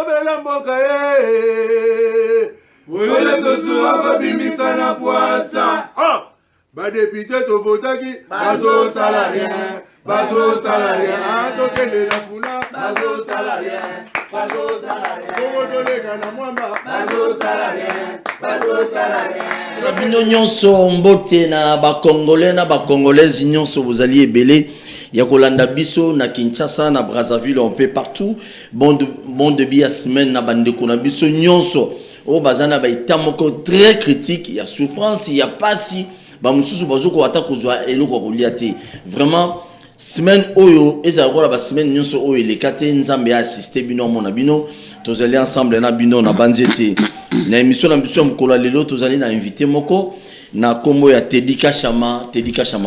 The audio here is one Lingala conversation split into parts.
bela mboka ye. Wole tosuwa babimisa na poasa. Ba député to votaki bazo salarien. Bazo salarien. Tokende na funa bazo salarien. Bazo salarien. Tomotolega na mwamba bazo salarien. Bazo salarien. Bino nyonso mbote na ba congolais na ba congolaises nyonso vous alliez belé. Ya kolanda biso na Kinshasa na Brazzaville un peu partout. Bon de bia semaine na bandeko na biso nyonso. O bazana ba itamoko très critique, il y a souffrance, il y a pasi. Ba mususu bazoko ata kozwa eloko koliate. Vraiment semaine oyo ezakora ba semaine nyonso oyo lekate nzambe assister bino mona bino. Tozali ensemble na bino na banzete. Na émission na biso mkola lelo tozali na invité moko na kombo ya Tedika Chama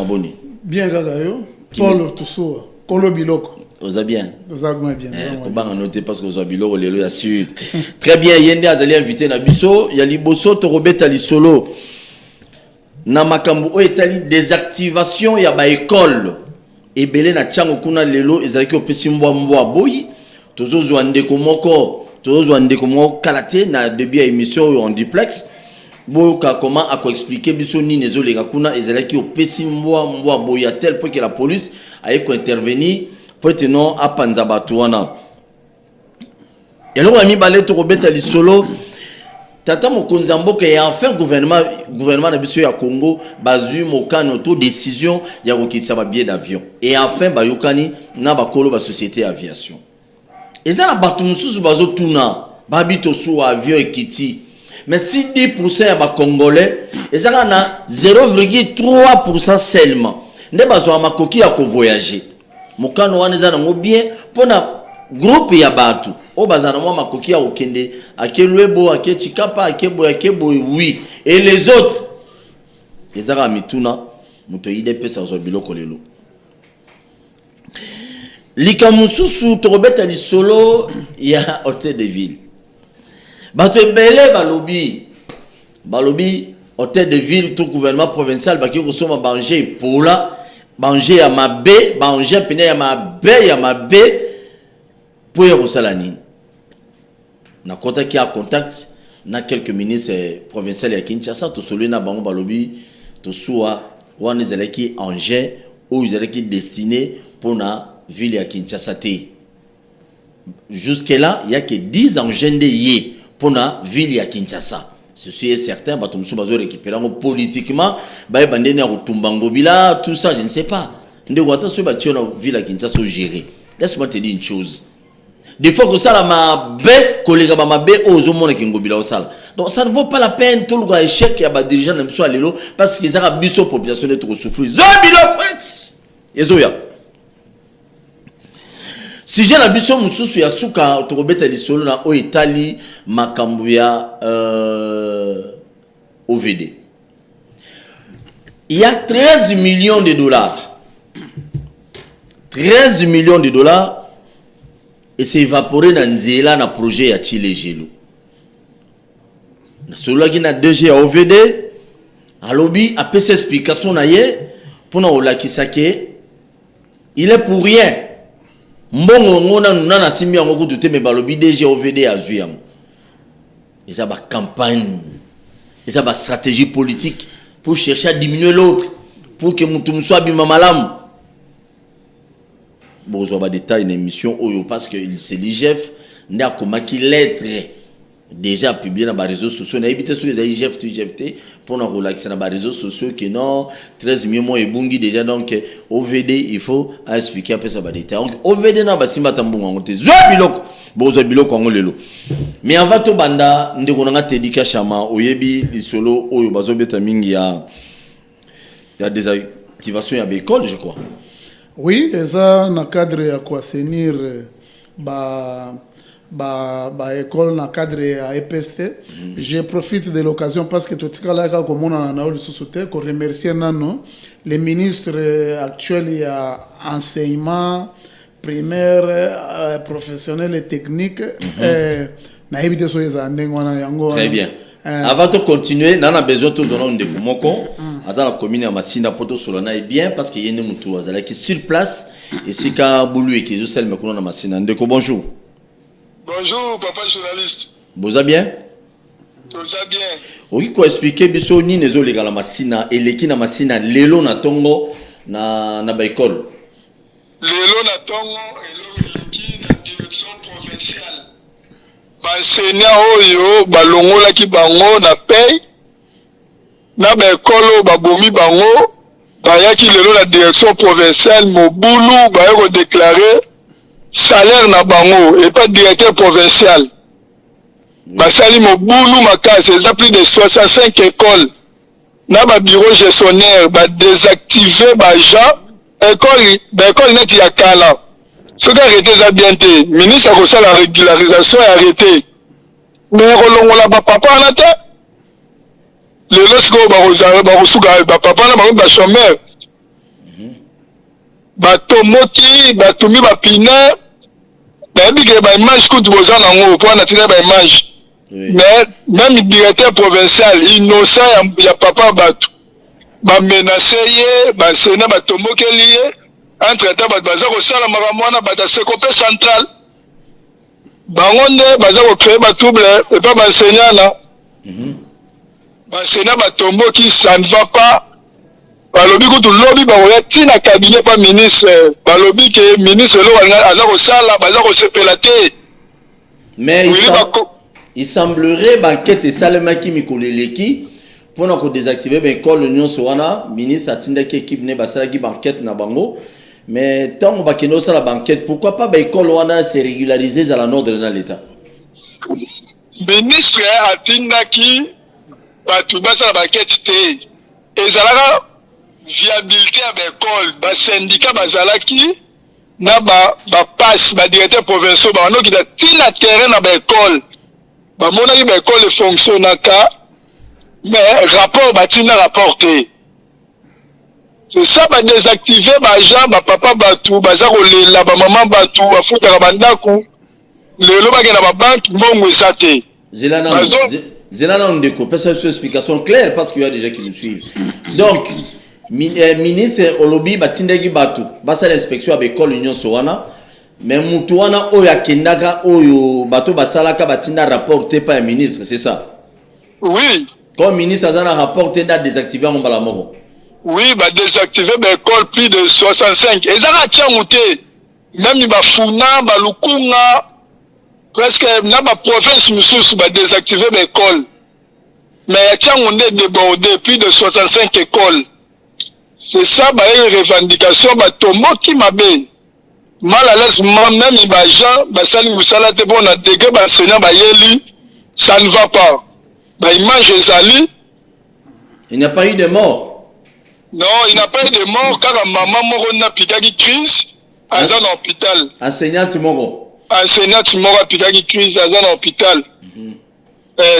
boni. Bien kaka yo. Paul Toussoua, Kolo Biloko. Vous allez bien? Vous allez bien. Comment noter parce que vous avez Biloko lelo ya sûr. Très bien, yende azali invité na biso, ya liboso to robeta li solo. Na makambo o etali désactivation ya ba école. Ebele na chango kuna lelo ezali ko pesi mbwa boyi. Tozozwa ndeko moko kalate na début ya émission en duplex. Boka comment à quoi expliquer biso ni nezolega kuna ezalaki opesi mbwa boyi à tel point que la police a eu intervenir pour être non à Panzabatu wana. Yalo ami balé to robeta li solo tata mokonzi mboka ya enfin gouvernement na biso ya Congo bazui mokano to décision ya kokitisa ba billet d'avion et enfin bayokani na bakolo ba société aviation. Ezala batu mususu bazotuna babito su avion ekiti. Mais si 10% ya ba congolais ezala na 0,3% seulement nde bazwa makoki ya ko voyager. Mokano wana ezala ngo bien pona groupe ya batu o bazana mwa makoki ya okende akelwebo akechikapa akebo oui et les autres ezala mituna muto ide pesa zo biloko lelo likamususu torobeta li solo ya hôtel de ville bato ebele balobi hôtel de ville tout gouvernement provincial baki kosoma banger pola banger ya mabe banger pene ya mabe pour yosalani na contact a contact na quelques ministres provinciaux ya Kinshasa to solo na bango balobi to soa wana zeleki engin ou zeleki destiné pour na ville ya Kinshasa te. Jusque là il y a que 10 engins de yé pour la ville ya Kinshasa. Ceci est certain, bato musu bazo récupérer politiquement, ba bandé na rutumbango bila, tout ça je ne sais pas. Ndeko ata so ba tiona ville ya Kinshasa gérer. Laisse-moi te dire une chose. Des fois que ça la mabe, collègue ba mabe ozo mona kingo bila osala. Donc ça ne vaut pas la peine tout le échec ya ba dirigeant na biso alelo parce que ça a biso population de trop souffrir. Zo biloko ezoya. Si j'ai la biso mususu ya suka torobeta li solo na o Italie makambu ya OVD. Il y a 13 millions de dollars. 13 millions de dollars et c'est évaporé dans nzela na projet ya Chile Gelo. Na solo ki na DG ya OVD alobi a pesa explication na ye pour na olakisa ke il est pour rien. Mbongo ngona nuna simbi yango kutute me balobi DG OVD azui yango. Ils ont une campagne, ils ont une stratégie politique pour chercher à diminuer l'autre, pour que nous soit bien malam. Bon, on va détailler une émission parce que c'est l'IGF n'a comment qu'il lettre déjà publié dans les réseaux sociaux. On a évité sur les IGF pour nous relaxer dans les réseaux sociaux que non 13 millions et bungi déjà donc OVD il faut expliquer un peu ça va détailler. Donc OVD n'a pas si matambunga on te zobiloko. Bozo biloko ngo lelo. Mais avant to banda ndeko nanga Tedika Chama oyebi lisolo oyo bazo beta mingi ya des activations ya école je crois. Oui, ça na cadre ya ko assainir ba école na cadre ya EPST. Je profite de l'occasion parce que totikala ka komona na oli société ko remercier nano les ministres actuels ya enseignement primaire, professionnel et technique. Très bien. Avant de continuer, nous avons besoin de tout le monde. La commune de Massina Poto Solana est bien parce qu'il y a une qui est sur place et c'est quand Boulou et qui est au Massina. Bonjour. Bonjour, papa journaliste. Boza bien? Boza bien. Oki ko expliquer biso ni nezo legala masina eleki na masina lelo na tongo na ba école. Lelo na tongo eleki na direction provinciale. Ba enseignant oyo balongola ki bango na paye na ba école ba bomi bango bayaki lelo la direction provinciale mobulu ba ko déclarer salaire na bango et pas directeur provincial. Basali mobulu makasi, il y a plus de 65 écoles. Na ba bureau gestionnaire ba désactiver ba gens école net ya kala. Ce qui a arrêté ça bien té. Ministre a reçu la régularisation et arrêté. Mais rolongola ba papa na ta. Le lorsque ba reçuka ba papa na ba chômeur. Ba tomoki ba tumi ba pina. Ba bige ba image coup de bozan nango pour na tina ba image. Oui. Mais même le directeur provincial innocent ya papa batu ba menacer ye ba sena ba tomokeli ye entre temps ba baza ko sala makamwana ba da sekope central bangonde baza ko créer ba trouble et pas ba enseignant là ba sena ba tomoki ça ne va pas balobi kutu lobby ba ko tina cabinet pas ministre balobi que ministre lo aza ko sala baza ko sepelate mais il semblerait banquette et salema qui mikoleleki pour nous désactiver l'école l'union soana ministre atinda qui équipe ne basala qui banquette na bango mais tant ba keno la banquette pourquoi pas l'école wana se régulariser dans la nord dans l'état ministre atinda qui batu basala banquette té ezalaka viabilité à l'école ba syndicat bazalaki na ba passe ba directeur provincial ba no ki da tina terrain na ba école ba mona ki ba école fonctionnaka mais rapport batina rapporté c'est ça ba désactiver ba gens ba papa batu baza kolela ba maman batu bafuta ba ndako lelo ba na ba banque mbongo esate Zelana on découpe ça une explication claire parce qu'il y a des gens qui nous suivent donc ministre olobi batindaki batu basa l'inspection à l'école union soana mais mutuana oyo akendaka oyo bato basalaka batinda rapporté par un ministre c'est ça oui comme ministre azana rapporté da désactiver en bala moko oui ba désactiver l'école plus de 65 ezaka tiamuté même ba funa ba lukunga presque na ba province mususu ba désactiver l'école mais tiamunde débordé plus de 65 écoles c'est ça ba revendication ba tombo ki mabe mal à l'aise même ba gens ba sali musala te bon na dégué ba enseignant ba yeli ça ne va pas ba image ezali il n'y a pas eu de mort non il n'y a pas eu de mort car maman moko na pikaki crise aza na hôpital enseignant moko pikaki crise aza na hôpital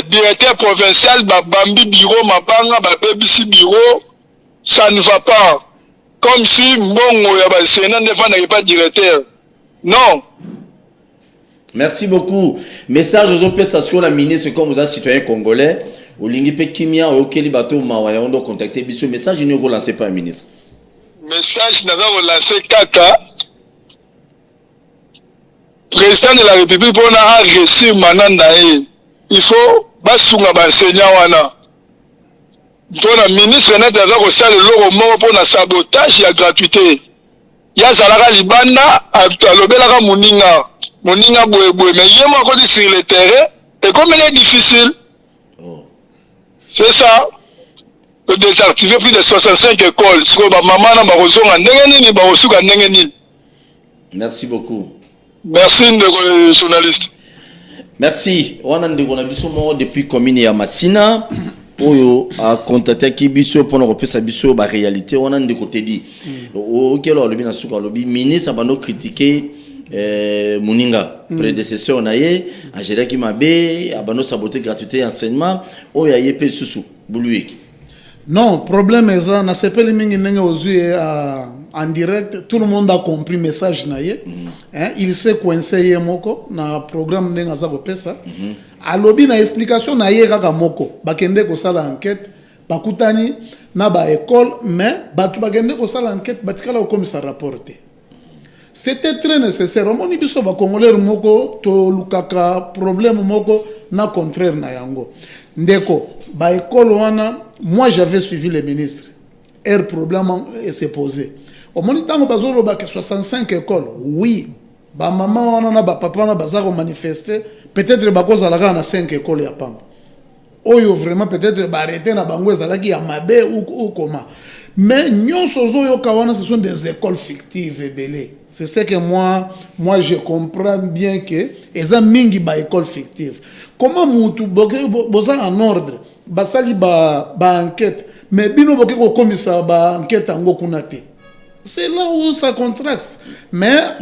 directeur provincial ba bambi bureau mabanga ba bebisi bureau ça ne va pas comme si Mbongo ya Sénat ne pas directeur. Non. Merci beaucoup. Message aux autres sur la ministre comme vous êtes citoyen congolais. Au Lingipe Kimia, au Keli Bato Mawaya, on doit contacter. Ce message n'est relancé par un ministre. Message n'a pas relancé Kaka. Président de la République, pour a reçu Manandae. Il faut basunga enseignant wana. Pour la ministre net avec au sein de l'euro mort pour la sabotage et la gratuité. Il y a Zalaka Libana, Alobelaka Moninga Bouéboué, mais il y a encore sur le terrain, et comme il est difficile, c'est ça, de désactiver plus de 65 écoles, ce que maman n'a pas reçu en Nengenini, pas reçu en Nengenini. Merci beaucoup. Merci, journaliste. Merci. On a depuis commune ya Massina. Oyo a contacté qui biso pour nous repérer sa biso ba réalité on a de côté dit au quel lobby na suka lobby ministre abano critiquer Moninga prédécesseur naie a géré qui mabe abano saboter gratuité enseignement oyo a yepé susu buluiki non problème est ça na sepeli mingi nenge ozu en direct tout le monde a compris message naie hein il s'est coincé moko na programme ndenga za ko pesa alobi na explication na ye kaka moko bakende ko sala enquête bakutani na ba école mais batu bakende ko sala enquête batikala ko komisa rapporter c'était très nécessaire. On dit biso ba congolais moko to lukaka problème moko na contraire na yango. Ndeko ba école wana, moi j'avais suivi les ministres. Problème s'est posé. Au moment où bazolo ba 65 écoles, oui, ba maman wana na ba papa na bazako manifester, peut-être ba cause la na 5 écoles ya pamba. Oyo vraiment peut-être ba arrêter na bango ezalaki ya mabe ou comment. Mais nyonso zo kawana ce sont des écoles fictives et belé. C'est ce que moi je comprends bien que eza mingi ba école fictive. Comment mutu boza en ordre, basali ba enquête, mais bino boke ko komisa ba enquête ngo kunate. C'est là où ça contraste. Mais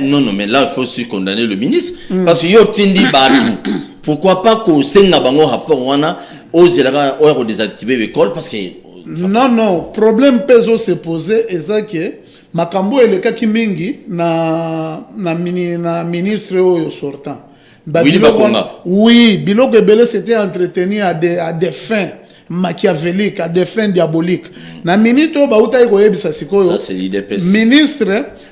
non, mais là, il faut aussi condamner le ministre. Parce que yo tindi batu. Pourquoi pas qu'on senga bango rapport wana ose la ou désactiver l'école parce que non, problème peso s'est posé et ça que makambo ele kaki mingi na ministre oyo sortant. Oui, biloko ebele s'était entretenu à des fins machiavéliques, à des fins diaboliques. Na minito ba uta ko yebisa sikoyo. Ça c'est l'IDPS.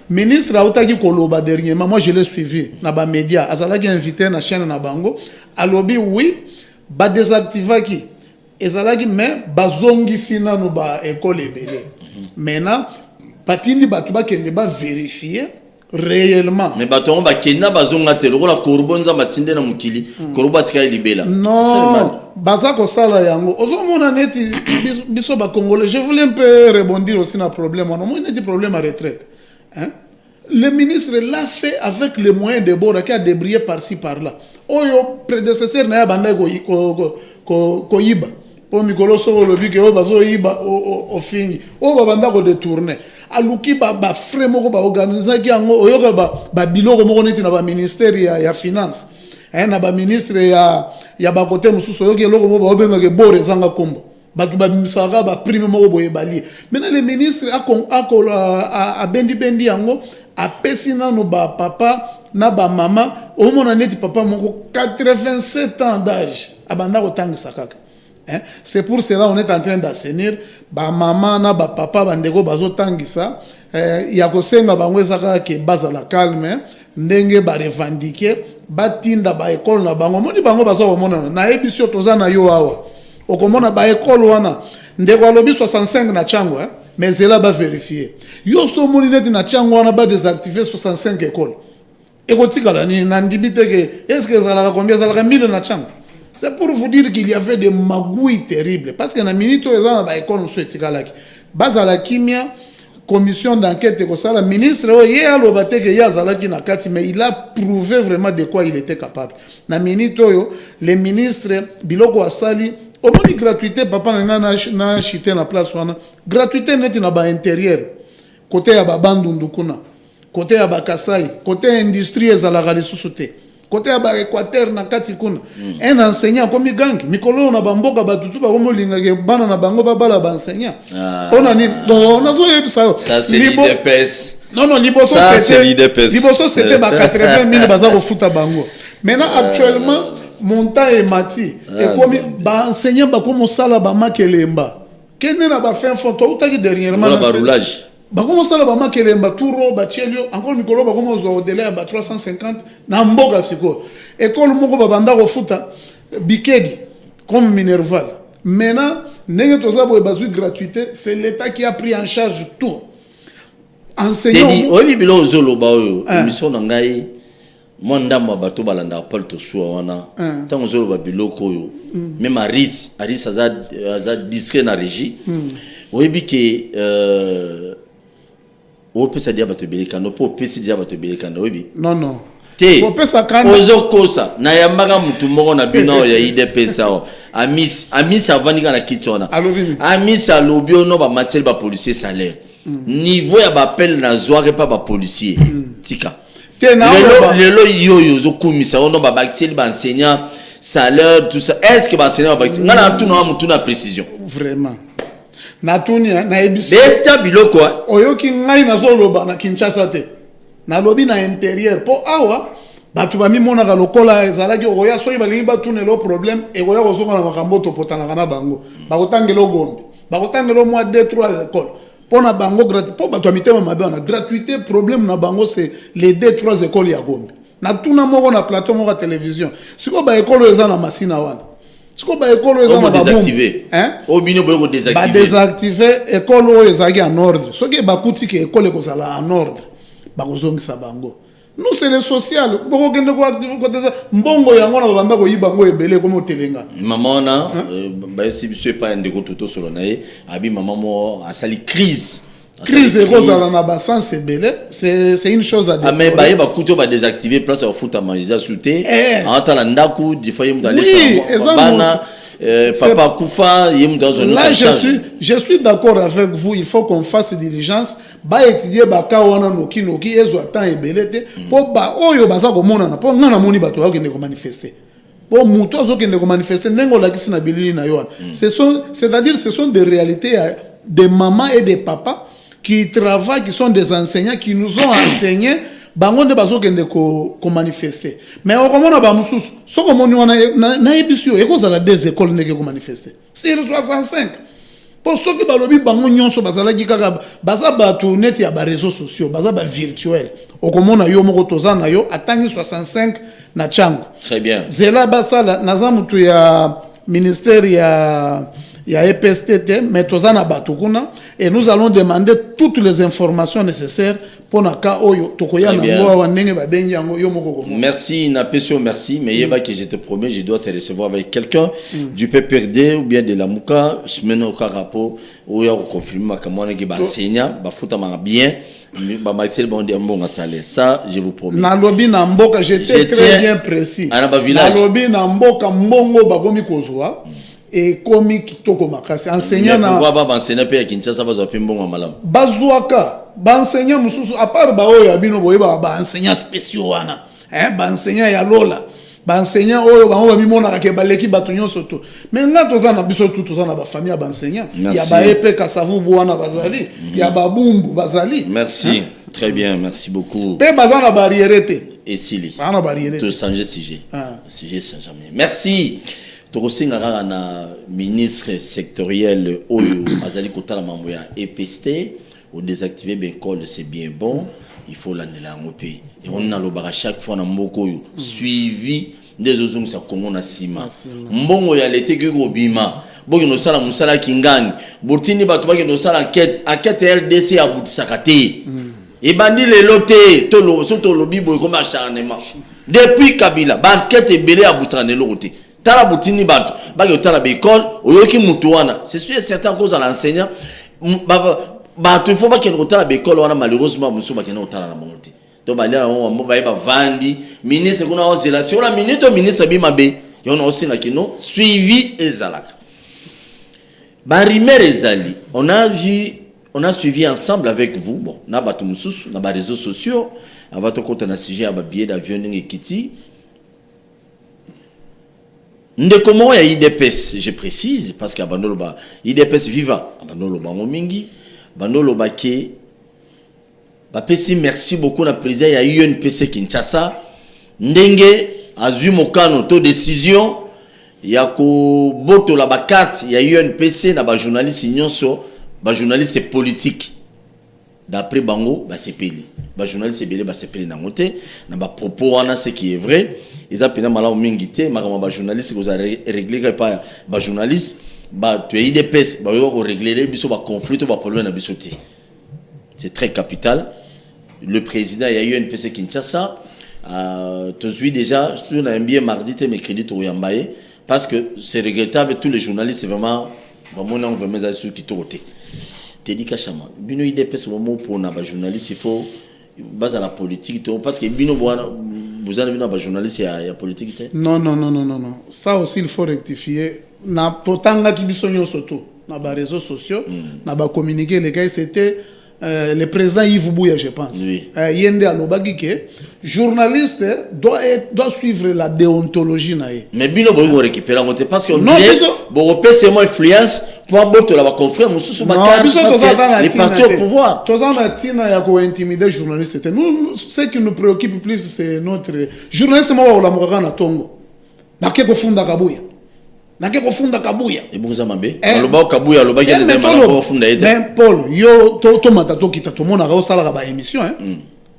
Ministre a uta ki koloba dernièrement, moi je l'ai suivi na ba média, azala ki invité na chaîne na bango, alobi oui, ba désactiver ki ezala ki mais bazongi sina no ba école ebele. Maintenant, patindi batu ba kende ba vérifier réellement. Mais baton ba kenda bazonga te lokola korbonza matinde na mukili, korba tika libela. Non, bazako sala yango. Ozo mona neti biso ba congolais. Je voulais un peu rebondir aussi na problème. On a neti problème à retraite. Hein? Le ministre l'a fait avec les moyens de bord qui a débrayé par-ci par-là. Oyo prédécesseur na ya banda ko yiba. Po mikolo so lobi ke o bazo yiba o fini. O ba banda ko détourner. Aluki ba frère moko ba organiser ki yango oyoka ba biloko moko neti na ba ministère ya finance. Na ba ministre ya ba côté mususu oyoki eloko moko ba obenga ke bore zanga kombo. Ba misaka ba prime moko boye bali. Maintenant le ministre a bendi yango a pesina no ba papa na ba mama o mona neti papa moko 87 ans d'âge abanda ko tangisa kaka. C'est pour cela on est en train d'assainir ba maman na ba papa bandeko bazo tangisa ya kosenga bango ezaka ke bazala calme ndenge ba revendiquer batinda ba école na bango moni bango bazo komona na ebisio toza na yo awa okomona ba école wana ndeko alobi 65 na chango mais cela ba vérifier yo so moni neti na chango wana ba désactiver 65 écoles ekotikala ni na ndibite ke est-ce que ezalaka combien ezalaka 1000 na chango. C'est pour vous dire qu'il y avait des magouilles terribles. Parce que dans la minute où ils ont l'école, nous sommes à la kimia, commission d'enquête, le ministre, mais il a prouvé vraiment de quoi il était capable. Dans la minute où les ministres, Biloko Asali, au moins de gratuité, papa n'a chité la place, gratuité n'est pas intérieur. Côté à Babandundukuna, côté à Bakasai, côté industrie, à la société. Côté à Équateur na kati kuna un enseignant comme gang mikolo na bamboka batutu ba komolinga ke bana na bango babala ba enseignant on a ni bon on a ça c'est l'IDPS. Non liboso c'est l'IDPS. Liboso c'était ba 80 000 baza ko futa bango maintenant actuellement montant et mati et comme ba enseignant ba komo sala ba makelemba kene na ba fin photo utaki dernièrement ba roulage ba comment ça ba makelemba touro ba chelio encore mikolo ba comment zo délai ba 350 na mboka siko école moko ba banda ko futa bikedi comme Minerval maintenant nenge to za bo bazui gratuité c'est l'état qui a pris en charge tout enseignant dit oyi bilo zolo ba oyo mission na ngai monda mo bato balanda Paul to suwa wana tango zolo ba biloko oyo même Aris aza discret na régie oyi ke o pesa dia bato belikano po pesa dia bato belikano obi non te o pesa kanda ozo kosa na yambaka mutu moko na bino ya IDPS amis avandika na kitona amis alobi ono ba matière ba policier salaire niveau ya ba appel na zoare pa ba policier tika te na lelo yoyo zo komisa ono ba baktiel ba enseignant salaire tout ça est-ce que ba enseignant ba baktiel ngana mutu na mutu na précision vraiment na tunia na ebisi beta biloko oyoki ngai na zoloba na Kinshasa te na lobi na intérieur po awa batu ba mimona ka lokola ezalaki oya soyi balingi batunelo problème e oya kozonga na makambo to potana kana bango bakotangelo gombe bakotangelo mwa 2-3 écoles Pour na bango pour bato mitema mabe on a gratuité problème na bango c'est les 2-3 écoles ya Gombe. Na tuna moko na plateau moko télévision. Siko ba école eza na masina wana. Siko ba école eza na ba désactiver. Hein? Au bino boyo désactiver. Ba désactiver école oyo ezaki en ordre. Soki ba kuti ke école ko sala en ordre. Ba kozongisa bango. Nous c'est le social. Boko kende ko active côté ça. Mbongo yango na bamba ko yibango ebele comme otelenga. Maman na ba si c'est pas un dégo toto solo nae abi maman mo a sali crise. Crise ekozala na ba sens ebele, c'est une chose à dire. Ah mais ba yeba kuto ba désactiver place au foot à manger souté. Anta la ndaku di faye mudale sa bana papa Koufa yem dans un autre là je suis d'accord avec vous, il faut qu'on fasse diligence ba étudier ba ka wana noki ezo temps ebele te po ba oyo baza ko mona na po ngana moni bato ba kende ko manifester. Bon muto zo kende ko manifester nengo la kisi na bilili na yo. C'est-à-dire ce sont des réalités des mamans et des papas qui travaillent, qui sont des enseignants, qui nous ont enseigné, bango ne bazo kende ko manifester. Mais au comment na ba mususu, so comme on na ebisio, e ko za la des écoles ne ko manifester. C'est le 65. Pour ceux qui balobi bango nyonso bazala ki kaka baza ba net ya ba réseaux sociaux, baza ba virtuel. Au comment na yo moko toza na yo atangi 65 na chango. Très bien. Zela basala naza mutu ya ministère ya EPST, mais tozana batukuna et nous allons demander toutes les informations nécessaires pour naka oyo tokoya na wa ndenge ba bengi yango yo moko. Merci Napesio, merci mais yeba que je te promets je dois te recevoir avec quelqu'un du PPRD ou bien de la Muka Shmeno Karapo ou ya confirmer makamwana ki ba enseignant ba futa manga bien ba Marcel Bondé mbonga salé ça je vous promets. Na lobi na mboka j'étais très bien précis. Na ba village. Na lobi na mboka mbongo ba komi kozwa. Et comme kitoko makasi enseignant na pourquoi ba enseignant pe ya Kinshasa ba zo pe mbongo malamu bazuaka ba enseignant mususu à part ba oyo abino boyeba ba enseignant spéciaux wana ba enseignant ya lola ba enseignant oyo ba oyo bimona ka baleki bato nyonso to mais nga toza na biso tout toza na ba famille ba enseignant ya ba epe kasavu bwana bazali ya ba bumbu bazali. Merci très bien, merci beaucoup pe bazana barriérité et Sili ana barriérité to changer sujet sujet sans jamais merci. Tokosinga na ministre sectoriel Oyo Azali Kotala mambo ya EPST ou désactiver l'école c'est bien bon, il faut l'annuler en pays et on a le bar chaque fois na mboko yo suivi des ozong sa Congo na sima mbongo ya l'été que obima boki no sala musala kingani botini bato baki no sala enquête RDC a boutisakate et bandi le loté to lo so to lobi boy comme acharnement depuis Kabila ba enquête belé a boutisakane loté tala butini bato baki tala be école oyoki mutu wana c'est sûr certain cause à l'enseignant bato il faut pas qu'il tala be école wana malheureusement musu ba kena tala na monte donc ba ndana mo ba vandi ministre kuna ozela sur la minute ministre bimabe yona osina kino suivi ezalaka ba rimer ezali on a suivi ensemble avec vous bon na bato mususu na ba réseaux sociaux avant to kota na sujet ya ba billet d'avion ndenge kiti. Ndeko ya IDPS, je précise, parce qu'à Bandoloba, IDPS vivant, à Bandoloba Momingi, Bandoloba ke, merci beaucoup na président ya UNPC Kinshasa, ndenge, azu mokano, to décision, ya ko boto la ba carte, ya UNPC na ba journaliste nyonso, ba journaliste politique. D'après Bango, ba sepeli. Ba journaliste belé ba sepeli na ngote, na ba propos wana ce qui est vrai. Ils ont pris malin au mingité, ma journaliste qui a réglé pas ba journaliste, ba tu es IDPS, ba yo régler les biso ba conflit ba problème na bisoté. C'est très capital. Le président il y a eu une PC Kinshasa, tu suis déjà sur un bien mardi et mercredi to yambaye parce que c'est regrettable tous les journalistes c'est vraiment on veut mettre sur qui côté. T'es dit kachama. Bino IDPS moment pour na ba journaliste il faut base à la politique parce que bino vous avez un journaliste et politique. Non. Ça aussi, il faut rectifier. Na potanga qui bisonyo soto, na ba réseaux sociaux, na ba communiquer les gars, c'était le président Yves Bouya, je pense. Oui. Yende alobaki ke journaliste doit suivre la déontologie nae. Mais bino boy go récupérer ngote parce que non, bon repère c'est moi influence pour boto la confrère mususu ba les partis au pouvoir. Tozana tina ya ko intimider journaliste. Nous ce qui nous préoccupe plus c'est notre journaliste moi la mokaka na tongo. Ba ke ko funda kabuya. nake kofunda kabuya ebonza mabe aloba kabuya aloba ki les aimants kofunda ete mais Paul yo to matato kita to mona ka sala ba émission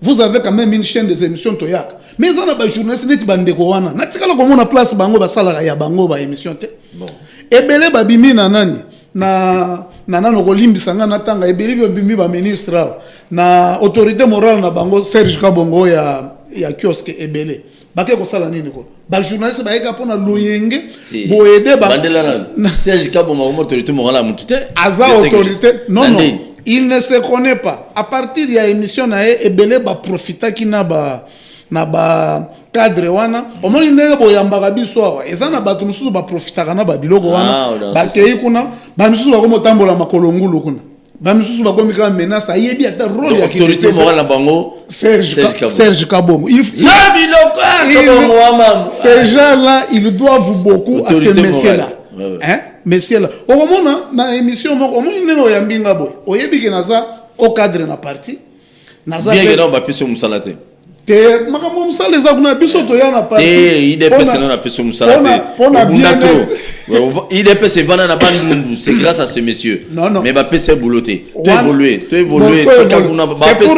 vous avez quand même une chaîne des émissions toyaka mais ça na ba journaliste neti bandeko wana natikala ko mona place bango ba sala ya bango ba émission te bon ebele ba bimi na nani na nano ko limbisa nga na tanga ebele bimi ba ministre na autorité morale na bango Serge Kabongo ya kiosque ebele bake ko sala nini ko ba journaliste ba eka pona loyenge bo aider ba bandela na Serge Kabongo mo autorité morale mutute aza autorité non il ne se connaît pas à partir de l'émission na ebele ba profita ki na ba cadre wana omoni ndenge boyambaka biso awa eza na bato mosusu ba profitaka na ba biloko wana bakei kuna ba misusu bakomotambola makolo ngulu kuna ba misusu bakomi kaka menace ayebi ata rôle ya autorité morale na bango Serge Kabongo ces gens-là ils doivent beaucoup à ces messieurs-là hein messieurs-là okomona na émission moko omoni ndenge oyambinga boy oyebi ke naza au cadre na parti naza bien que non ba peso musala te te makambo musala eza kuna biso toya na parti te IDPS na peso musala te pona bien IDPS vana na bandundu c'est grâce à ces messieurs mais ba peso bouloté tu évoluer c'est pour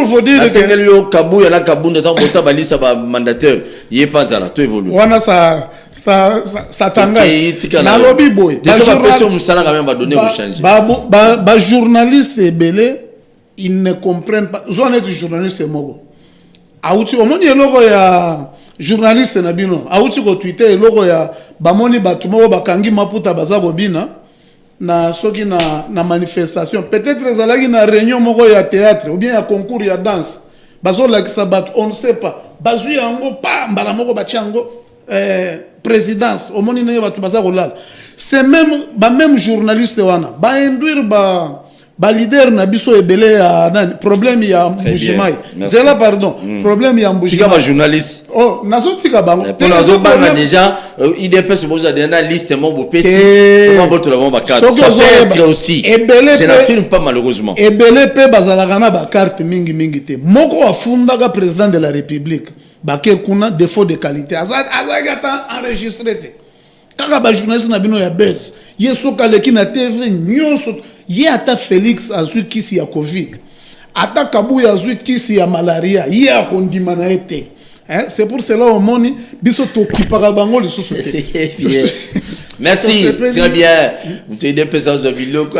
vous dire que yo kabuya na kabunda tant bossa balisa ba mandataire yé pas là tu évoluer wana ça t'engage na lobby boy ba peso musala quand même va donner au changer ba journaliste ebele ils ne comprennent pas zo net journaliste moko auti omoni eloko ya journaliste na bino auti ko Twitter eloko ya bamoni batu moko bakangi maputa baza ko bina na soki na manifestation peut-être ezalaki na réunion moko ya théâtre ou bien ya concours ya danse bazo lakisa batu on ne sait pas bazui yango pa mbala moko bachango présidence omoni ne batu baza ko lala c'est même journaliste wana ba induire ba leader na biso ebele ya nani problème ya Mbushimai zela pardon problème ya Mbushimai tika ba journaliste nazo tika bango pour nazo banga déjà IDPS boza dans liste mon beau PC comment boto la ba carte ça peut être aussi je n'affirme pas malheureusement ebele pe bazalaka na ba carte mingi te moko afunda ga président de la République baké kuna défaut de qualité azagata enregistré te kaka ba journaliste na bino ya base yeso kaleki na TV nyonso ye ata Félix azui kisi ya Covid ata Kabuya azui kisi ya malaria ye akondima na ete c'est pour cela au moni biso tokipaka bango lisusu te merci très bien tu es des personnes de biloko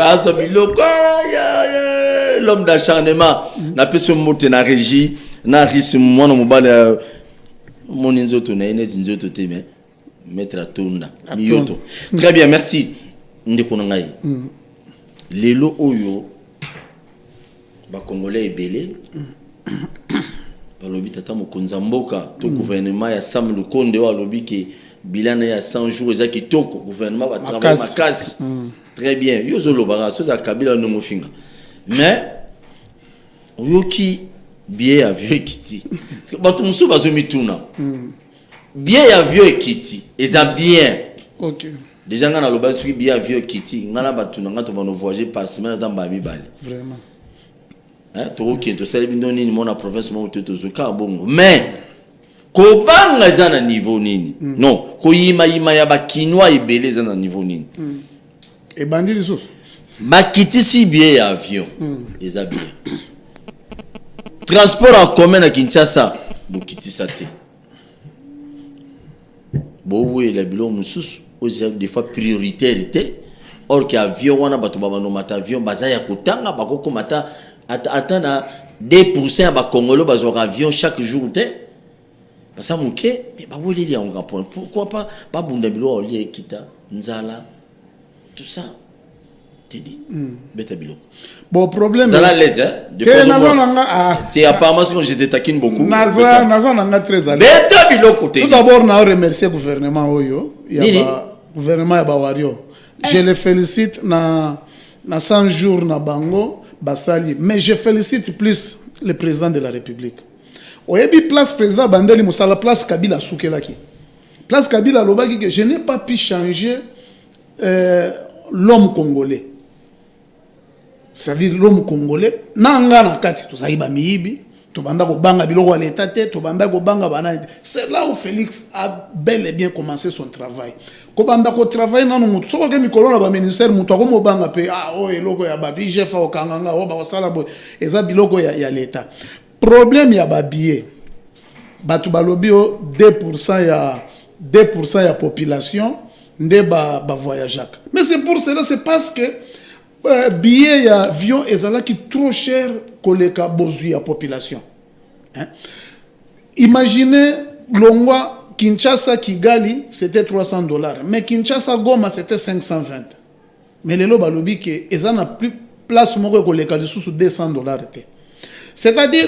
l'homme d'acharnement na peso mote na régie na risi mwana mobala moni nzoto na ene nzoto te mais mettre tonda miyoto très bien merci ndeko na ngai lelo oyo ba congolais ebele balobi tata mokonza mboka to gouvernement ya Sam Lukonde wa lobi ke bilana ya 100 jours eza kitoko gouvernement va travailler makasi très bien yo zo lobara so za kabila no mofinga mais oyoki billet avion ekiti parce que bato musu bazo mituna billet ya avion ekiti eza bien OK déjà ngana loba soki billet avion ekiti ngana bato nga to bano voyager par semaine dans ba mibale vraiment to OK to sala bindo nini mona province mo to zoka bongo mais ko banga za na niveau nini non ko yima ya ba kinwa ebele za na niveau nini et bandi lisusu makiti si billet ya avion eza bien transport en commun na Kinshasa bokiti sa te bo la bilo mususu des fois priorité or que avion wana bato babano mata avion bazaya kotanga bakoko mata atana 2% ba congolais bazo avion chaque jour te basa muke mais ba woli li en rapport pourquoi pas bunda bilo oli ekita nzala tout ça te dit beta bilo bon problème ça la l'aise de façon t'es apparemment ce que j'étais taquine beaucoup naza nanga très à l'aise beta bilo côté tout d'abord na remercier gouvernement oyo ya gouvernement ya Bawario je le félicite na 100 jours na bango basali mais je félicite plus le président de la République oyebi place président bandeli musala place Kabila soukelaki place Kabila lobaki que je n'ai pas pu changer l'homme congolais c'est-à-dire l'homme congolais nanga na kati tozali ba miyibi tobanda ko banga biloko ya l'état te tobanda ko banga bana. C'est là où Félix a bel et bien commencé son travail. Ko banda ko travail nanu mutu soko ke mikolo na ba ministère mutu ko mo banga pe eloko ya ba IGF o kanganga o ba ko sala bo eza biloko ya l'état. Problème ya ba billet. Batu balobi o 2% ya population nde ba voyageaka. Mais c'est pour cela, c'est parce que billet ya avion ezala qui trop cher koleka bozui ya population. Hein? Imaginez Longwa Kinshasa Kigali c'était $300, mais Kinshasa Goma c'était 520. Mais lelo balobi ke ezana plus place moko koleka sous $200 te. C'est-à-dire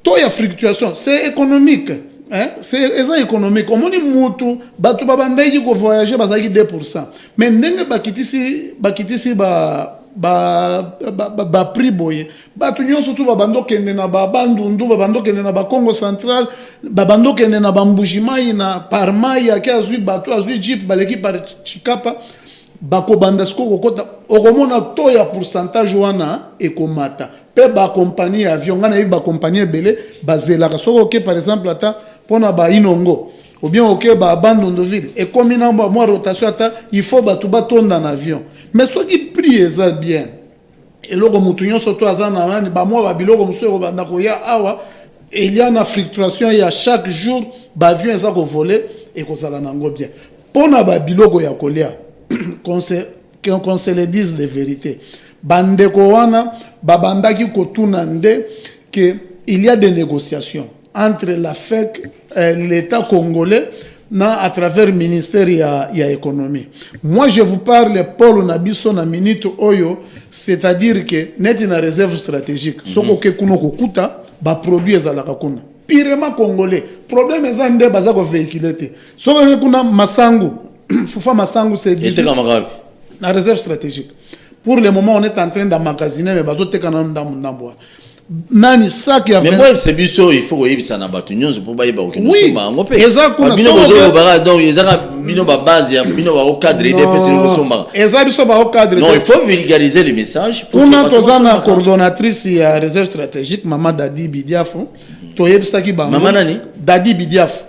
taux ya fluctuation, c'est économique. Hein? C'est économique. Comme on dit, mutu, batu babandai ko voyager bazaki 2%. Mais ndenge bakitisi prix boye. Batu nyonso tu babando kende na Bandundu, babando kende na Congo central, babando kende na Mbujimai na Parmai ya azui batu azui jeep baleki par Chikapa. Bako bandasko kokota okomona to ya pourcentage wana ekomata pe ba compagnie avion ngana ba compagnie belé bazela soko ke par exemple ata pona ba Inongo ou bien OK ba Bandundoville et comme na moi rotation ata il faut ba tout batonda na avion mais ce qui prix eza bien et loko mutunyo soto azana nani ba moi ba biloko muso ko banda ko ya awa et il y a une fluctuation il y a chaque jour ba avion eza ko voler et ko sala nango bien pona ba biloko ya kolia qu'on se le dise les vérités. Bandeko wana babandaki kotuna nde que il y a des négociations entre la FEC l'État congolais à travers le ministère ya économie. Moi je vous parle Paul Nabiso na minute oyo, c'est-à-dire que net une réserve stratégique. Soko ke kuno kokuta ba produit ezalaka kuna. Pirement congolais. Problème ezande bazako véhiculer te. Soko ke kuna masangu Foufa Massango c'est dit la réserve stratégique. Pour le moment, on est en train d'emmagasiner mais bazote kana ndambo. Nani ça qui a fait. Mais moi c'est biso il faut y ça na batu nyonso pour bayiba okino soma ngope. Eza kuna bino bozo bara donc eza bino ba base ya bino ba au cadre des personnes ko soma. Eza biso ba au cadre. Non, il faut vulgariser les messages pour kuna tozana coordonnatrice ya réserve stratégique Maman Dadi Bidiafu. Toyebisaki ba Maman nani? Dadi Bidiafu.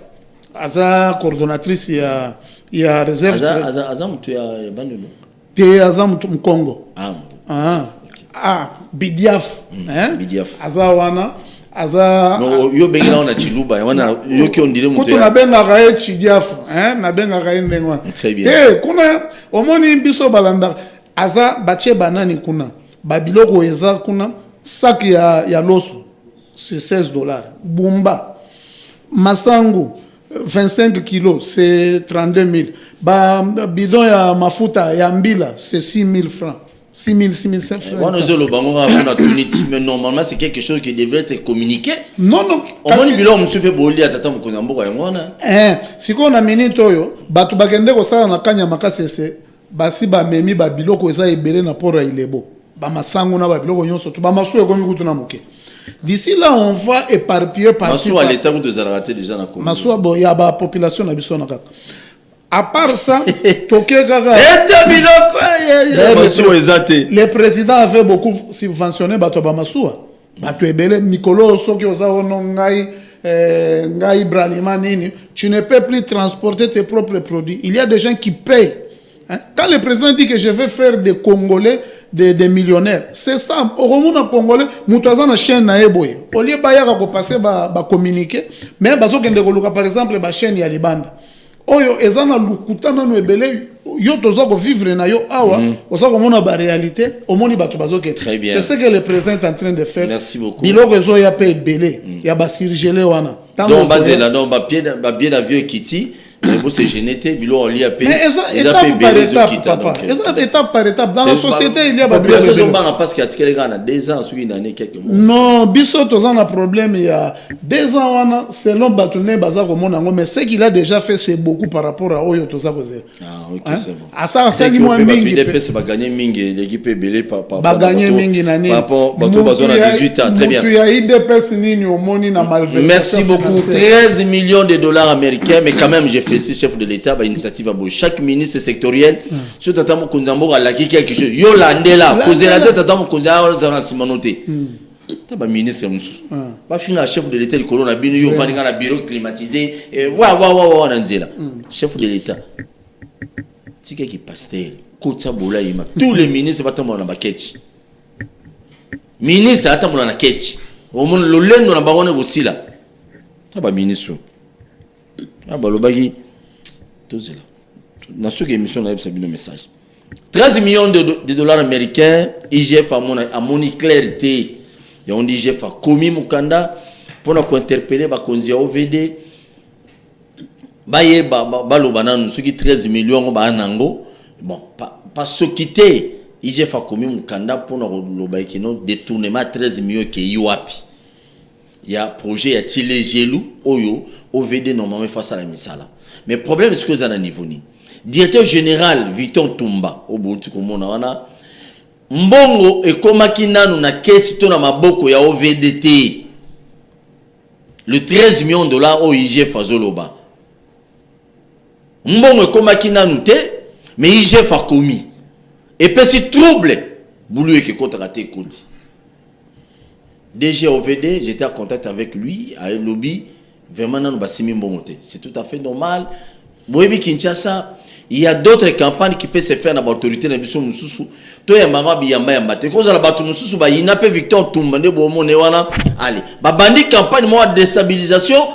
Aza coordonnatrice ya réserve azam tu ya banduno te azam tu Congo Bidiaf hein Bidiaf azawana aza no yo bengi na chiluba wana yo ki ondire mutu na benga ka chidiaf hein na benga ka ndengwa très bien kuna omoni biso balanda aza bache banani kuna babiloko eza kuna sac ya loso c'est $16 bumba masangu 25 kilos, c'est 32 000. Bidon ya mafuta ya mbila, c'est 6 000 francs. 6 000, 6 500. Mais normalement, c'est quelque chose qui devrait être communiqué. Non, non. On va dire que monsieur Boli a tata mukunambo ya ngona. Si on a minute oyo, batu bakende ko sala na kanya makasese, basi ba memi ba biloko eza ebele na pora ilebo. Ba masango na ba biloko nyonso to ba masuye ko mikutu na muke. D'ici là, on va éparpiller par Massoua, l'État vous a raté déjà dans la commune. Massoua, bon, il y a la population na biso na kaka. À part ça, toke kaka. Le président avait beaucoup subventionné bato ba Massoua. Bato ebele Nicolo soki oza ono ngai Bralima nini, tu ne peux plus transporter tes propres produits. Il y a des gens qui payent. Hein? Quand le président dit que je vais faire des Congolais des millionnaires, c'est ça. Au Rwanda Congolais, mutaza na chaîne na eboye. Au lieu ba yaka ko passer ba communiquer, mais bazo kende ko luka par exemple ba chaîne ya Libanda. Oyo ezana lukutana no ebele yo toza ko vivre na yo awa, oza ko mona ba réalité, au moni bato bazo ke. Très bien. C'est ce que le président est en train de faire. Merci beaucoup. Biloko ezo ya pe ebele, ya ba surgelé wana. Donc basé là donc ba pied d'avion Kiti. Mais bon, c'est génété, bilo on lit à payer. Mais étape par étape, papa. Étape par étape. Dans la société, il y a des problèmes. Parce qu'il y a 2 ans, une année, quelques mois. Non, biso tozan a problème. Il y a 2 ans, selon Batoune, Bazar Monango, mais ce qu'il a déjà fait, c'est beaucoup par rapport à Oyo Toza Kozé. Ah, ok, c'est bon. À ça, c'est lui, moi, Mingi. Il va gagner Mingi, l'équipe est belée par rapport à gagner Mingi, Nani. Par rapport à 18 ans, très bien. Merci beaucoup. 13 millions de dollars américains, mais quand même, j'ai fait chef de l'État, initiative à beau. Chaque ministre sectoriel, sur Tatamo Konzambo, a laki quelque chose. Yo landela, causé la tête, Tatamo Konzambo, Simanoté. Taba ministre mususu. Ba finga chef de l'état du colon na bino yo valinga na bureau climatisé wa nanzela. Chef de l'état. Tika ki pasteur kotsa bola yima. Tous les ministres batamona na baketchi. Ministre atamona na ketchi. Au monde le lendo na bangone gosila. Taba ministre. Aba lobaki tozela. Dans ce émission na yebisa bino message. 13 millions de dollars américains, IGF a mon clarité. Et on dit IGF a commis Mukanda pour nous interpeller, bah konzi OVD, bah yé bah l'obanan, ceux qui 13 millions bah nango, bon pas ce quitter. IGF a commis Mukanda pour nous détournement 13 millions qui yuapi. Il y a projet, il y a Chile Gelou, Oyo, OVD normalement face à la misala. Mais le problème c'est que ça n'a niveau ni. Directeur général Victor Tumba au Bouti komona wana mbongo ekomaki nanu na kesi to na maboko ya OVDT le 13 millions de dollars au IGF azoloba mbongo ekomaki nanu te mais IGF a commis et puis si trouble boulou eke kota te konti DG OVD j'étais en contact avec lui à lobby vraiment nanu basimi mbongo te c'est tout à fait normal boyebi Kinshasa. Il y a d'autres campagnes qui peuvent se faire dans l'autorité de l'État. Tout est maman biyamba yamba. Te cause la batu mususu ba ina pe Victor Tumba ne bo mone wana. Allez, ba bandi campagne moi déstabilisation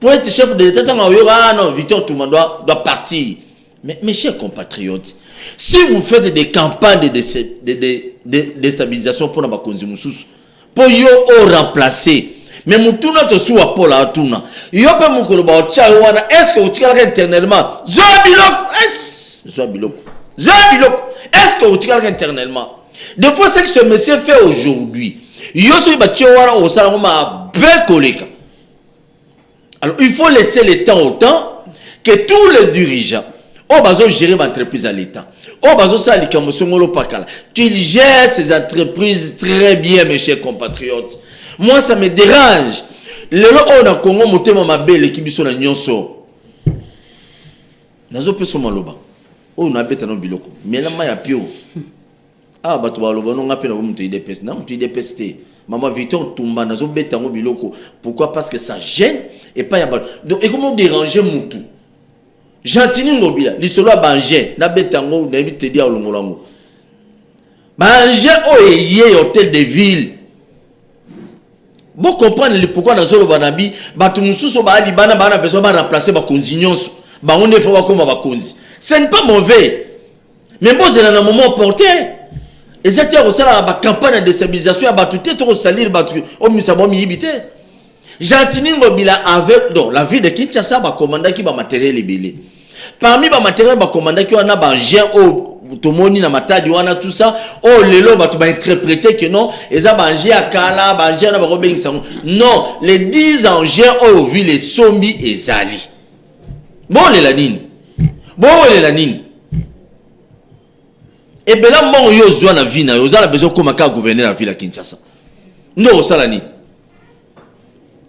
pour être chef de l'État non Victor Tumba doit partir. Mais mes chers compatriotes, si vous faites des campagnes de déstabilisation pour na bakonzi mususu pour yo remplacer mais mutuna to suwa pola atuna yope mukolo ba ocha wana est-ce que utikala internellement Zoabiloko est-ce que utikala internellement des fois c'est que ce monsieur fait aujourd'hui yoso ba wana osala ma bekoleka. Alors il faut laisser le temps au temps que tous les dirigeants au bazo gérer l'entreprise à l'état au bazo ça likambo songolo pakala qu'ils gèrent ces entreprises très bien mes chers compatriotes. Moi, ça me dérange. Le lot on a Congo motema mabele kibiso na nyonso. Nazo peso maloba. O na beta no biloko. Melama ya pio. Ah bato baloba no ngape na mutu IDPS. Na mutu IDPS te. Maman Victor Tumba nazo beta no biloko. Pourquoi? Parce que ça gêne et pas ya balo. Donc et comment déranger mutu? Gentini ngobila. Lisolo banje na beta ngo na bi te dia olongolango. Banje o yé hôtel de ville. Vous comprenez pourquoi dans le banabi, batumususo ba libana bana besoin de remplacer ba konzi nyonso. Ba on est faut comme ba konzi. Ce n'est pas mauvais. Mais bon c'est un moment porté. Et c'était aussi la campagne de déstabilisation à batuté to salir batu o misabo mi ibité. Jantini ngobila avec donc la ville de Kinshasa ba commanda ki ba matériel libélé. Parmi ba matériel ba commanda ki wana ba gen au tomoni na matadi wana tout ça oh lelo batu ba interpréter que non eza banje akala banje na ba robengisa non les 10 engins au vu les sombi ezali bon le la nini et bela mon yo zwa na vie na yo za la besoin comme ka gouverner la ville à Kinshasa ndo sala ni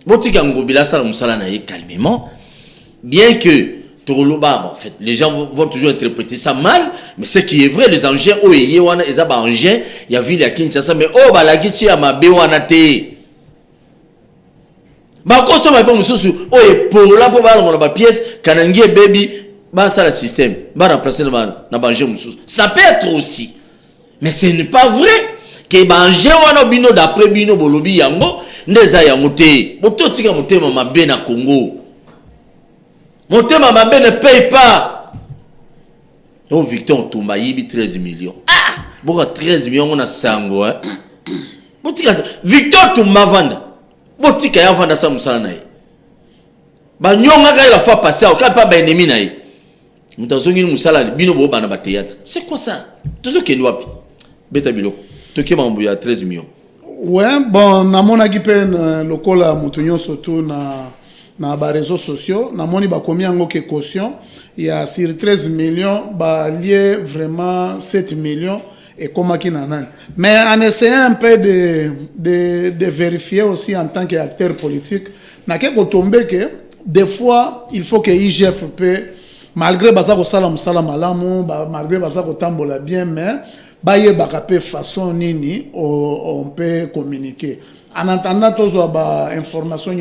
botika ngobila sala musala na ye calmement bien que en fait, les gens vont toujours interpréter ça mal, mais ce qui est vrai, les engins, oh, il y a des engins, il y a ville à Kinshasa, mais oh, bah, la question, à ma béwana te. Bah, quand ça m'a pas monsieur, oh, et pour la pour la pièce, kanangi baby, bah, ça le système, bah, remplacer na bangé monsieur. Ça peut être aussi, mais ce n'est pas vrai que bangé wana bino d'après bino bolobi yango, ndeza yango te. Boto tika motema mabe na Congo. Mon thème à ma ne paye pas. Donc Victor Tumba yibi 13 millions. Ah, bon 13 millions on a sango hein. Victor Tumba vanda. Botika ya vanda sa musala nae. Ba nyonga ka la fois passer au pas ba ennemi nae. Mutazongi musala bino bo bana ba théâtre. C'est quoi ça? Tozo ke wapi? Beta biloko. Toke mambo ya 13 millions. Ouais, bon namona ki pen lokola mutunyo surtout na ba réseaux sociaux namoni ba komi yango ke caution il y a sur 13 millions ba lié vraiment 7 millions et comment qui n'en mais en essayant un peu de vérifier aussi en tant qu'acteur politique na ke ko tomber que des fois il faut que IGF peut malgré baza ko sala musala malamu malgré baza ko tambola bien mais ba ye ba kapé façon nini on peut communiquer En attendant, tu as des informations.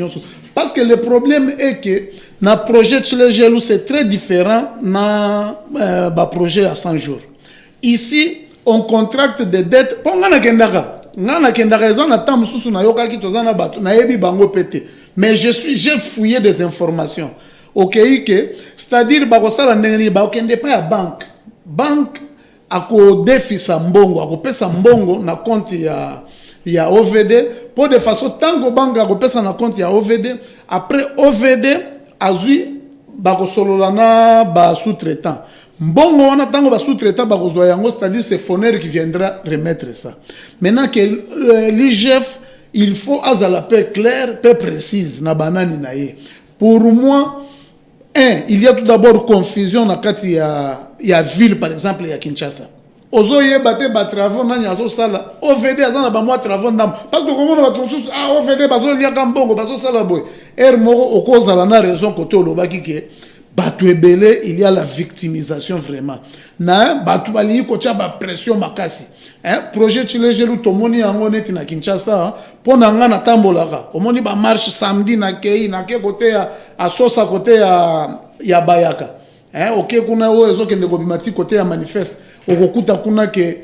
Parce que le problème est que dans le projet Tchilegelou, c'est très différent dans le projet à 100 jours. Ici, on contracte des dettes. Mais j'ai fouillé des informations. Ok, c'est-à-dire que pas à banque. Banque a un déficit mbongo, a pesa mbongo na compte ya OVD pour de façon tant que banque a pesa na compte ya OVD, après OVD azui ba ko sololana ba sous-traitant. Mbongo wana tango ba sous-traitant ba ko yango, c'est-à-dire c'est Foner qui viendra remettre ça. Maintenant que l'IGF, il faut avoir la paix claire, paix précise na banani na ye. Pour moi, il y a tout d'abord confusion dans la ville, par exemple, à Kinshasa. Ozoye bate ba travaux na nyazo sala OVD azana ba moi travaux ndam parce que comment on va trouver OVD bazo lia kambongo bazo sala boy moko okoza la na raison côté olobaki ke batu ebele il y a la victimisation vraiment na batu bali ko tia ba pression makasi projet Tchilegelou tomoni yango neti na Kinshasa pona nga na tambolaka omoni ba marche samedi na kei na ke côté à Sosa côté ya Bayaka OK kuna o ezokende ko bimati côté ya manifeste okukuta kuna ke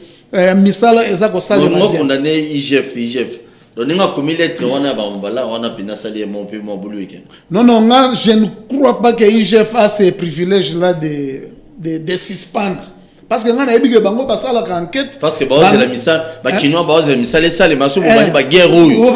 misala eza ko sala non condamné IGF donc ninga komi lettre wana ba mbala wana pina sali mon peu mon boulot ken non je ne crois pas que IGF a ces privilèges là de suspendre parce que ngana ebige bango basala ka enquête parce que baoze la misala ba kinwa baoze la misala sale maso bobani ba guerre oyo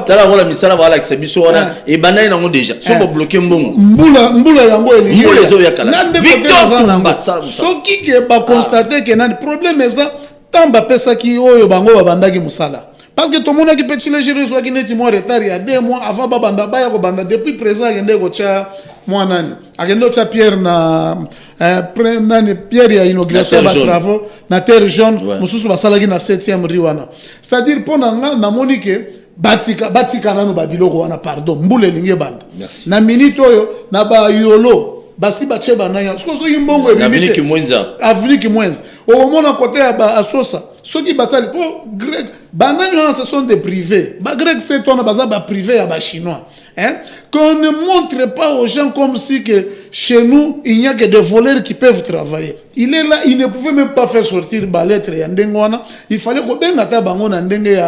tala wala misala wala que biso wana e banai nango déjà so bo bloquer mbongo mbula yango eli mbula zo yakala victor soki ke ba constater que na problème eza tamba pesa ki oyo bango babandaki musala parce que tout le monde qui peut Tchilegelou soit qui n'est pas retard il y a 2 mois avant babanda baya ko banda depuis présent ngende ko cha moi nani agendo cha Pierre na Pierre ya inauguration ba travaux na terre jaune mususu basalaki na 7e riwana c'est-à-dire pona nga na monique batika nanu babiloko wana pardon mbule linge banda na minute oyo na ba yolo basi bache banaya siko so yimbongo ebimite avenue Kimwenza au moment à côté à Sosa ceux qui basali pour grec banana ce sont des privés ba grec c'est toi na baza ba privé ya ba chinois qu'on ne montre pas aux gens comme si que chez nous il n'y a que des voleurs qui peuvent travailler. Il est là, il ne pouvait même pas faire sortir ba lettre ya ndengwana, il fallait ko benga ta bango na ndenge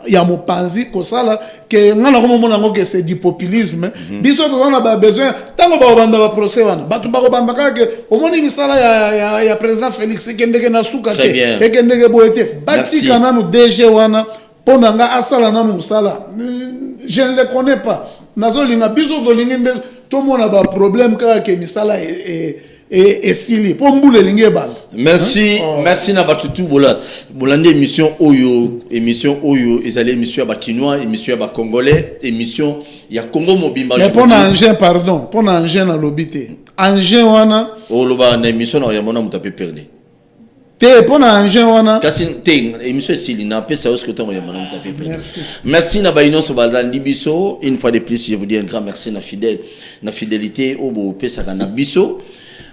ya mopanzi ko sala que ngana ko mona ngo que c'est du populisme. Biso to na ba besoin tango ba banda ba procès wana batu ba ko banda ka que au moni ni sala ya président Félix ke ndenge na suka te et que ndenge boete bati kana no DG wana pona nga asala na musala je ne le connais pas. Nazolinga biso to lingende to mona ba problème ka ke misala et sili pour mbule linge bal. Merci merci na batutu bolande émission oyo ezali émission ba Kinois émission ba Congolais émission ya Congo Mobimba. Mais pour engin pardon pour engin na lobité engin wana oloba na émission na ya mona mutape perdre te pona engin wana kasi te émission sili na pesa osko tango ya mona mutape perdre. Merci na baino so balandi biso une fois de plus je vous dis un grand merci na fidélité obo pesa kana biso.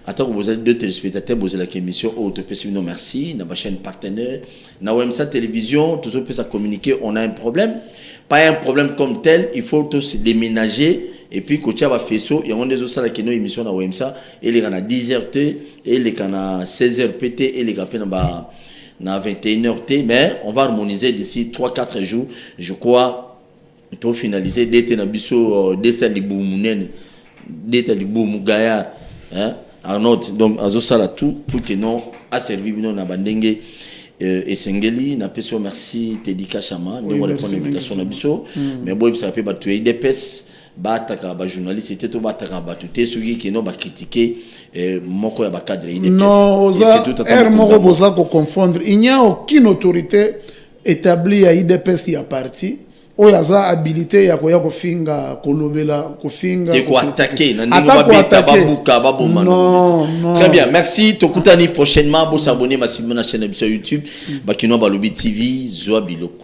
Attends, vous avez 2 téléspectateurs, vous avez la émission non merci, dans ma chaîne partenaire, dans WMSA Télévision, toujours peut ça communiquer, on a un problème, pas un problème comme tel, il faut tous se déménager et puis quand tu vas faire ça, il y a des autres salles qui ont une émission dans WMSA et les gens à 10h T et les gens à 16h PT et les gens à 21h T, mais on va harmoniser d'ici 3-4 jours, je crois, pour finaliser dès que tu as biso dès du boumounen, dès que du boumou gaillard, hein. Donc azosala tout pour que non a servi non na bandenge et sengeli na peso merci Tedika Chama nous on répond invitation na biso mais boy ça peut ba tuer des pes ba taka ba journaliste était to ba taka ba tuer ceux qui non ba critiquer moko ya ba cadre des non moko boza ko confondre il n'y a aucune autorité établie à IDPS ya parti oyaza habilité ya koya kofinga kolobela kofinga et ko attaquer na ndingo babeta babuka baboma non très bien merci tokutani prochainement bo s'abonner massivement na chaîne de YouTube Bakino Balobi TV Zoa Biloko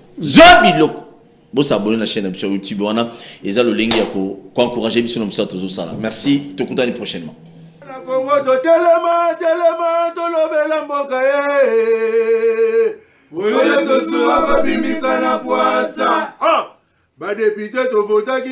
bo s'abonner na chaîne de YouTube wana eza le link ya ko encourager biso no msato zo sala merci tokutani prochainement na Congo to telema to lobela mboka Wele tosuwa kabimisa na puasa. Badepite tovotaki